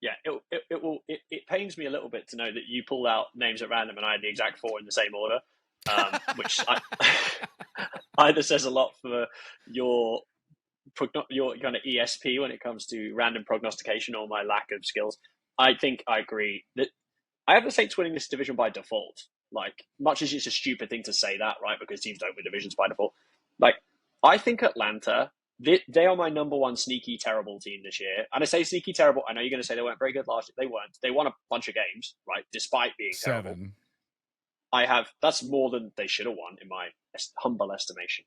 Yeah, it pains me a little bit to know that you pulled out names at random and I had the exact four in the same order, which either says a lot for your your kind of ESP when it comes to random prognostication or my lack of skills. I think I agree that I have the Saints winning this division by default. Like, much as it's a stupid thing to say that, right? Because teams don't win divisions by default. Like, I think Atlanta, they are my number one sneaky terrible team this year. And I say sneaky terrible. I know you're going to say they weren't very good last year. They weren't. They won a bunch of games, right? Despite being terrible. 7. That's more than they should have won in my humble estimation.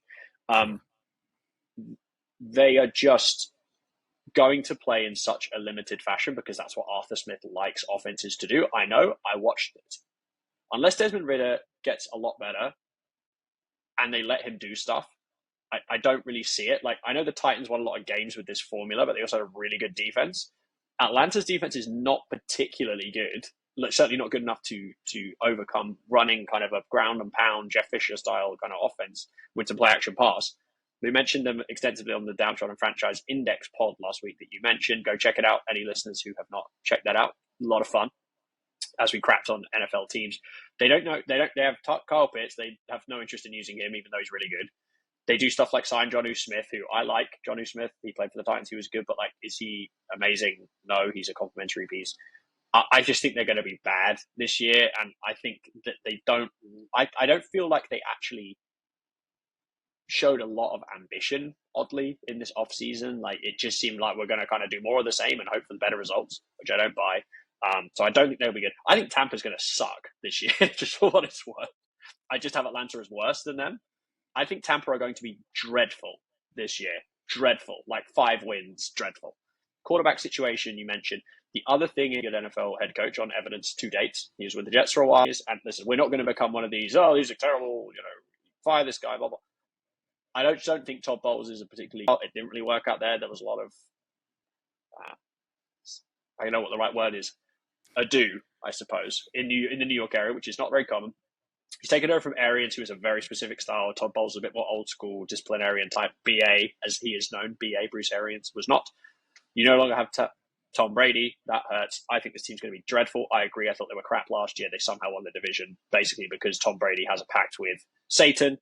They are just going to play in such a limited fashion because that's what Arthur Smith likes offenses to do. I know. I watched it. Unless Desmond Ridder gets a lot better and they let him do stuff, I don't really see it. Like, I know the Titans won a lot of games with this formula, but they also have a really good defense. Atlanta's defense is not particularly good. Certainly not good enough to overcome running kind of a ground and pound Jeff Fisher style kind of offense with some play action pass. We mentioned them extensively on the Downtrodden Franchise Index pod last week that you mentioned. Go check it out. Any listeners who have not checked that out, a lot of fun as we crapped on NFL teams. They have Kyle Pitts. They have no interest in using him, even though he's really good. They do stuff like sign Jonnu Smith, who I like. Jonnu Smith, he played for the Titans. He was good, but like, is he amazing? No, he's a complimentary piece. I just think they're going to be bad this year, and I think that they don't. I don't feel like they actually showed a lot of ambition, oddly, in this offseason. Like, it just seemed like we're going to kind of do more of the same and hope for the better results, which I don't buy. So I don't think they'll be good. I think Tampa's going to suck this year, just for what it's worth. I just have Atlanta as worse than them. I think Tampa are going to be dreadful this year. Dreadful. Like 5 wins. Dreadful. Quarterback situation you mentioned. The other thing, a good NFL head coach on evidence to date. He was with the Jets for a while. And listen, we're not going to become one of these, these are terrible, fire this guy, blah, blah. I don't think Todd Bowles is a particularly... It didn't really work out there. There was a lot of... I don't know what the right word is. Ado, I suppose, in the New York area, which is not very common. He's taken over from Arians, who is a very specific style. Todd Bowles is a bit more old school, disciplinarian type. BA, as he is known. BA, Bruce Arians, was not. You no longer have Tom Brady. That hurts. I think this team's going to be dreadful. I agree. I thought they were crap last year. They somehow won the division, basically because Tom Brady has a pact with Satan.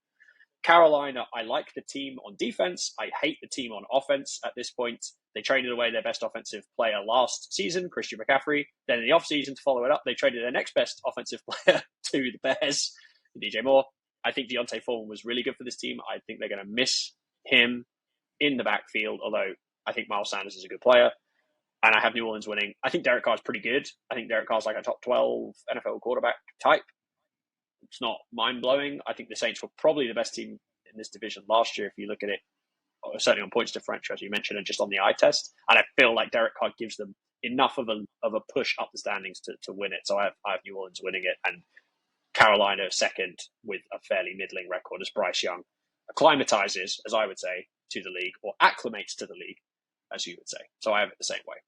Carolina, I like the team on defense. I hate the team on offense at this point. They traded away their best offensive player last season, Christian McCaffrey. Then in the offseason, to follow it up, they traded their next best offensive player to the Bears, DJ Moore. I think Deontay Foreman was really good for this team. I think they're going to miss him in the backfield, although I think Miles Sanders is a good player. And I have New Orleans winning. I think Derek Carr's pretty good. I think Derek Carr's like a top 12 NFL quarterback type. It's not mind-blowing. I think the Saints were probably the best team in this division last year, if you look at it, certainly on points differential, as you mentioned, and just on the eye test. And I feel like Derek Carr gives them enough of a push up the standings to win it. So I have New Orleans winning it, and Carolina second with a fairly middling record as Bryce Young acclimatizes, as I would say, to the league, or acclimates to the league, as you would say. So I have it the same way.